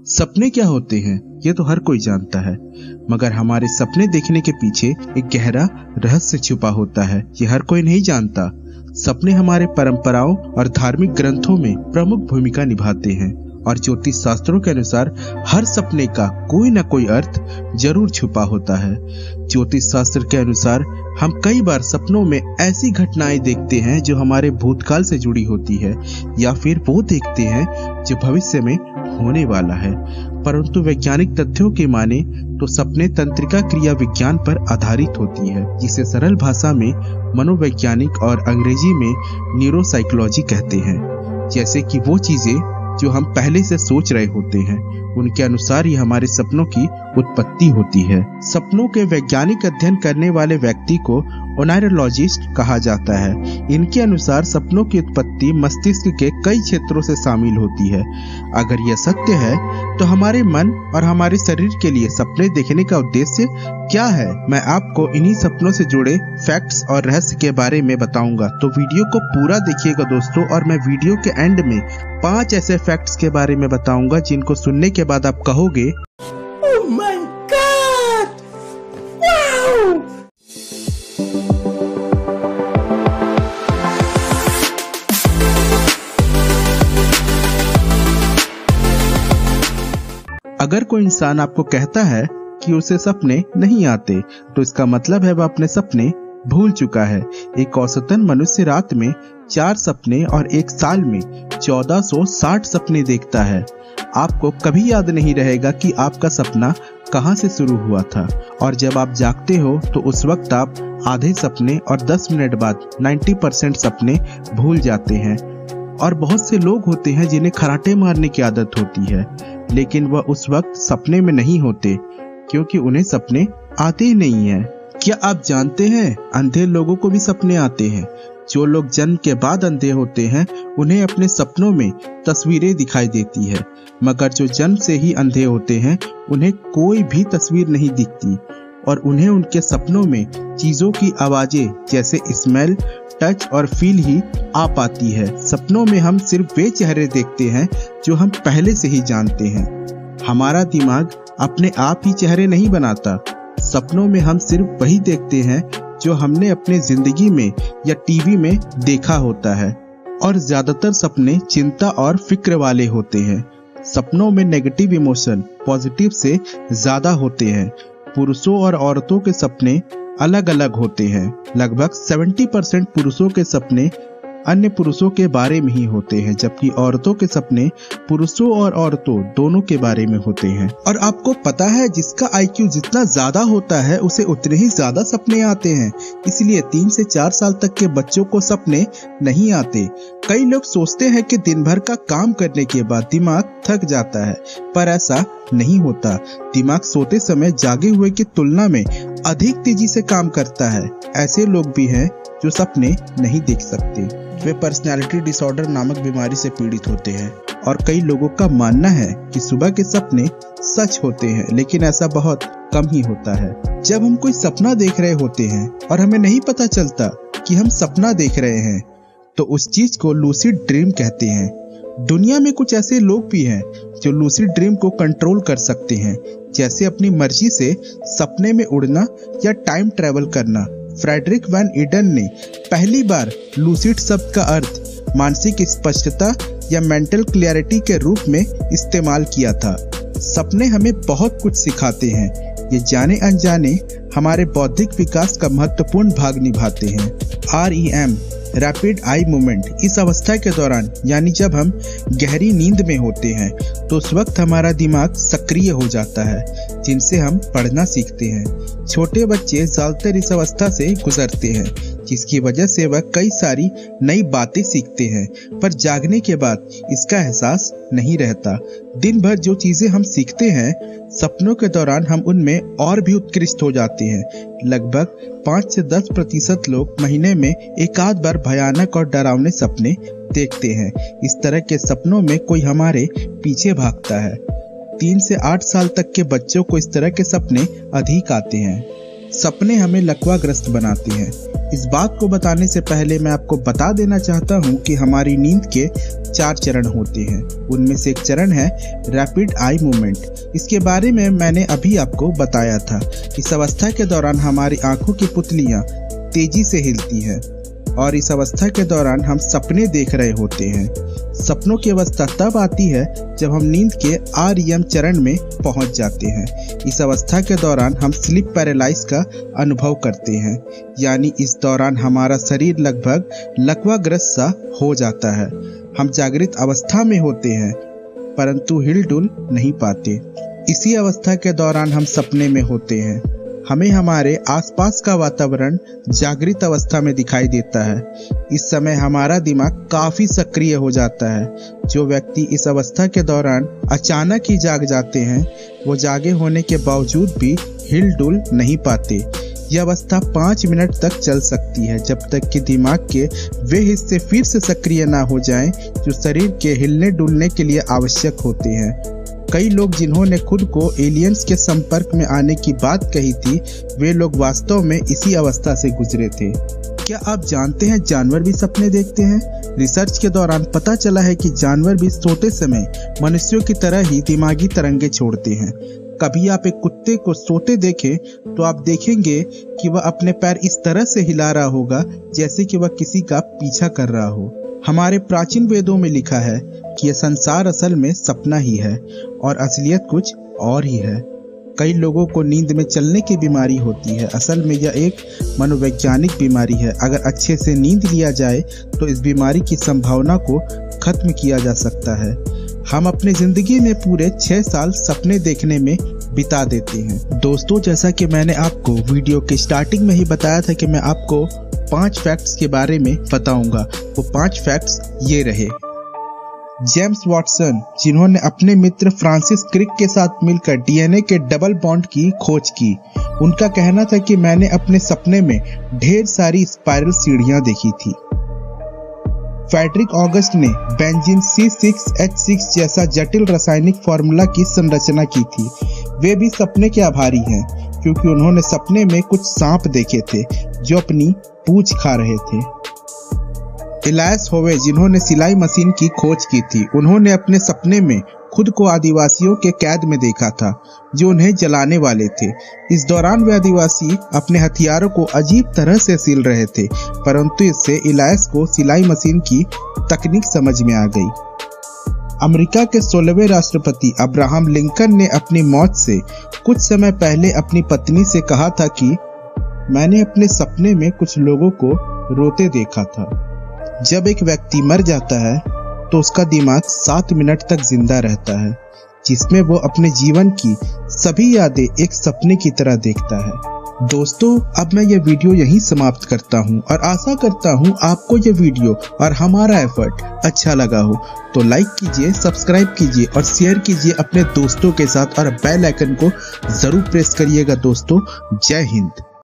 सपने क्या होते हैं ये तो हर कोई जानता है, मगर हमारे सपने देखने के पीछे एक गहरा रहस्य छुपा होता है। ये हर कोई नहीं जानता। सपने हमारे परंपराओं और धार्मिक ग्रंथों में प्रमुख भूमिका निभाते हैं और ज्योतिष शास्त्रों के अनुसार हर सपने का कोई न कोई अर्थ जरूर छुपा होता है। ज्योतिष शास्त्र के अनुसार हम कई बार सपनों में ऐसी घटनाएं देखते हैं जो हमारे भूतकाल से जुड़ी होती है या फिर वो देखते हैं जो भविष्य में होने वाला है। परंतु वैज्ञानिक तथ्यों के माने तो सपने तंत्रिका क्रिया विज्ञान पर आधारित होती है, जिसे सरल भाषा में मनोवैज्ञानिक और अंग्रेजी में न्यूरोसाइकोलॉजी कहते हैं। जैसे कि वो चीजें जो हम पहले से सोच रहे होते हैं, उनके अनुसार ही हमारे सपनों की उत्पत्ति होती है। सपनों के वैज्ञानिक अध्ययन करने वाले व्यक्ति को ओनायरोलॉजिस्ट कहा जाता है। इनके अनुसार सपनों की उत्पत्ति मस्तिष्क के कई क्षेत्रों से शामिल होती है। अगर यह सत्य है तो हमारे मन और हमारे शरीर के लिए सपने देखने का उद्देश्य क्या है, मैं आपको इन्हीं सपनों से जुड़े फैक्ट्स और रहस्य के बारे में बताऊंगा। तो वीडियो को पूरा देखिएगा दोस्तों, और मैं वीडियो के एंड में 5 ऐसे फैक्ट्स के बारे में बताऊंगा जिनको सुनने के बाद आप कहोगे ओह माय गॉड, वाओ। अगर कोई इंसान आपको कहता है कि उसे सपने नहीं आते, तो इसका मतलब है वह अपने सपने भूल चुका है। एक औसतन मनुष्य रात में 4 सपने और एक साल में 1460 सपने देखता है। आपको कभी याद नहीं रहेगा कि आपका सपना कहां से शुरू हुआ था, और जब आप जागते हो तो उस वक्त आप आधे सपने और 10 मिनट बाद 90% सपने भूल जाते हैं। और बहुत से लोग होते हैं जिन्हें खराटे मारने की आदत होती है, लेकिन वह उस वक्त सपने में नहीं होते क्योंकि उन्हें सपने आते ही नहीं हैं। क्या आप जानते हैं अंधे लोगों को भी सपने आते हैं? जो लोग जन्म के बाद अंधे होते हैं उन्हें अपने सपनों में तस्वीरें दिखाई देती है, मगर जो जन्म से ही अंधे होते हैं उन्हें कोई भी तस्वीर नहीं दिखती और उन्हें उनके सपनों में चीजों की आवाजें जैसे स्मेल, टच और फील ही आ पाती है। सपनों में हम सिर्फ वे चेहरे देखते हैं जो हम पहले से ही जानते हैं। हमारा दिमाग अपने आप ही चेहरे नहीं बनाता। सपनों में हम सिर्फ वही देखते हैं जो हमने अपने जिंदगी में या टीवी में देखा होता है, और ज्यादातर सपने चिंता और फिक्र वाले होते हैं। सपनों में नेगेटिव इमोशन पॉजिटिव से ज्यादा होते हैं। पुरुषों और औरतों के सपने अलग अलग होते हैं। लगभग 70% पुरुषों के सपने अन्य पुरुषों के बारे में ही होते हैं, जबकि औरतों के सपने पुरुषों और औरतों दोनों के बारे में होते हैं। और आपको पता है जिसका IQ जितना ज्यादा होता है उसे उतने ही ज्यादा सपने आते हैं। इसलिए 3 से 4 साल तक के बच्चों को सपने नहीं आते। कई लोग सोचते हैं कि दिन भर का काम करने के बाद दिमाग थक जाता है, पर ऐसा नहीं होता। दिमाग सोते समय जागे हुए की तुलना में अधिक तेजी से काम करता है। ऐसे लोग भी हैं जो सपने नहीं देख सकते। वे पर्सनैलिटी डिसऑर्डर नामक बीमारी से पीड़ित होते हैं, और कई लोगों का मानना है कि सुबह के सपने सच होते हैं, लेकिन ऐसा बहुत कम ही होता है। जब हम कोई सपना देख रहे होते हैं और हमें नहीं पता चलता कि हम सपना देख रहे हैं, तो उस चीज को लूसिड ड्रीम कहते हैं। दुनिया में कुछ ऐसे लोग भी हैं जो लूसिड ड्रीम को कंट्रोल कर सकते हैं, जैसे अपनी मर्जी से सपने में उड़ना या टाइम ट्रेवल करना। फ्रेडरिक वैन ईडन ने पहली बार लूसिड शब्द का अर्थ मानसिक स्पष्टता या मेंटल क्लैरिटी के रूप में इस्तेमाल किया था। सपने हमें बहुत कुछ सिखाते हैं। ये जाने अनजाने हमारे बौद्धिक विकास का महत्वपूर्ण भाग निभाते हैं। REM रैपिड आई मूवमेंट, इस अवस्था के दौरान यानी जब हम गहरी नींद में होते हैं तो उस वक्त हमारा दिमाग सक्रिय हो जाता है, जिनसे हम पढ़ना सीखते हैं। छोटे बच्चे ज्यादातर इस अवस्था से गुजरते हैं, जिसकी वजह से वह कई सारी नई बातें सीखते हैं, पर जागने के बाद इसका एहसास नहीं रहता। दिन भर जो चीजें हम सीखते हैं, सपनों के दौरान हम उनमें और भी उत्कृष्ट हो जाते हैं। लगभग 5 से 10% लोग महीने में एक आध बार भयानक और डरावने सपने देखते हैं। इस तरह के सपनों में कोई हमारे पीछे भागता है। 3 से 8 साल तक के बच्चों को इस तरह के सपने अधिक आते हैं। सपने हमें लकवाग्रस्त बनाते हैं। इस बात को बताने से पहले मैं आपको बता देना चाहता हूँ कि हमारी नींद के 4 चरण होते हैं। उनमें से एक चरण है रैपिड आई मूवमेंट। इसके बारे में मैंने अभी आपको बताया था। इस अवस्था के दौरान हमारी आंखों की पुतलियां तेजी से हिलती हैं और इस अवस्था के दौरान हम सपने देख रहे होते हैं। सपनों की अवस्था तब आती है जब हम नींद के REM चरण में पहुंच जाते हैं। इस अवस्था के दौरान हम स्लीप पैरालाइज का अनुभव करते हैं, यानी इस दौरान हमारा शरीर लगभग लकवाग्रस्त सा हो जाता है। हम जागृत अवस्था में होते हैं परंतु हिलडुल नहीं पाते। इसी अवस्था के दौरान हम सपने में होते हैं। हमें हमारे आसपास का वातावरण जागृत अवस्था में दिखाई देता है। इस समय हमारा दिमाग काफी सक्रिय हो जाता है। जो व्यक्ति इस अवस्था के दौरान अचानक ही जाग जाते हैं, वो जागे होने के बावजूद भी हिलडुल नहीं पाते। यह अवस्था 5 मिनट तक चल सकती है, जब तक कि दिमाग के वे हिस्से फिर से सक्रिय ना हो जाएं, जो शरीर के हिलने डुलने के लिए आवश्यक होते हैं। कई लोग जिन्होंने खुद को एलियंस के संपर्क में आने की बात कही थी, वे लोग वास्तव में इसी अवस्था से गुजरे थे। क्या आप जानते हैं जानवर भी सपने देखते हैं? रिसर्च के दौरान पता चला है कि जानवर भी सोते समय मनुष्यों की तरह ही दिमागी तरंगे छोड़ते हैं। कभी आप एक कुत्ते को सोते देखें तो आप देखेंगे कि वह अपने पैर इस तरह से हिला रहा होगा जैसे कि वह किसी का पीछा कर रहा हो। हमारे प्राचीन वेदों में लिखा है कि यह संसार असल में सपना ही है और असलियत कुछ और ही है। कई लोगों को नींद में चलने की बीमारी होती है। असल में यह एक मनोवैज्ञानिक बीमारी है। अगर अच्छे से नींद लिया जाए तो इस बीमारी की संभावना को खत्म किया जा सकता है। हम अपनी जिंदगी में पूरे 6 साल सपने देखने में बिता देते हैं। दोस्तों, जैसा कि मैंने आपको वीडियो के स्टार्टिंग में ही बताया था कि मैं आपको 5 फैक्ट्स के बारे में बताऊंगा। वो 5 फैक्ट्स ये रहे। जेम्स वाटसन, जिन्होंने अपने मित्र फ्रांसिस क्रिक के साथ मिलकर DNA के डबल बॉन्ड की खोज की, उनका कहना था कि मैंने अपने सपने में ढेर सारी स्पाइरल सीढ़ियां देखी थी। फ्रेडरिक ऑगस्ट ने बेंजीन C6H6 जैसा जटिल रासायनिक फॉर्मूला की संरचना की थी। वे भी सपने के आभारी हैं क्योंकि उन्होंने सपने में कुछ सांप देखे थे जो अपनी पूंछ खा रहे थे। एलियास होवे, जिन्होंने सिलाई मशीन की खोज की थी, उन्होंने अपने सपने में खुद को आदिवासियों के कैद में देखा था जो उन्हें जलाने वाले थे। इस दौरान वे आदिवासी अपने हथियारों को अजीब तरह से सिल रहे थे, परंतु इससे एलियास को सिलाई मशीन की तकनीक समझ में आ गई। अमेरिका के 16वें राष्ट्रपति अब्राहम लिंकन ने अपनी मौत से कुछ समय पहले अपनी पत्नी से कहा था कि मैंने अपने सपने में कुछ लोगों को रोते देखा था। जब एक व्यक्ति मर जाता है तो उसका दिमाग 7 मिनट तक जिंदा रहता है, जिसमें वो अपने जीवन की सभी यादें एक सपने की तरह देखता है। दोस्तों, अब मैं ये वीडियो यहीं समाप्त करता हूँ और आशा करता हूँ आपको ये वीडियो और हमारा एफर्ट अच्छा लगा हो। तो लाइक कीजिए, सब्सक्राइब कीजिए और शेयर कीजिए अपने दोस्तों के साथ और बेल आइकन को जरूर प्रेस करिएगा। दोस्तों, जय हिंद।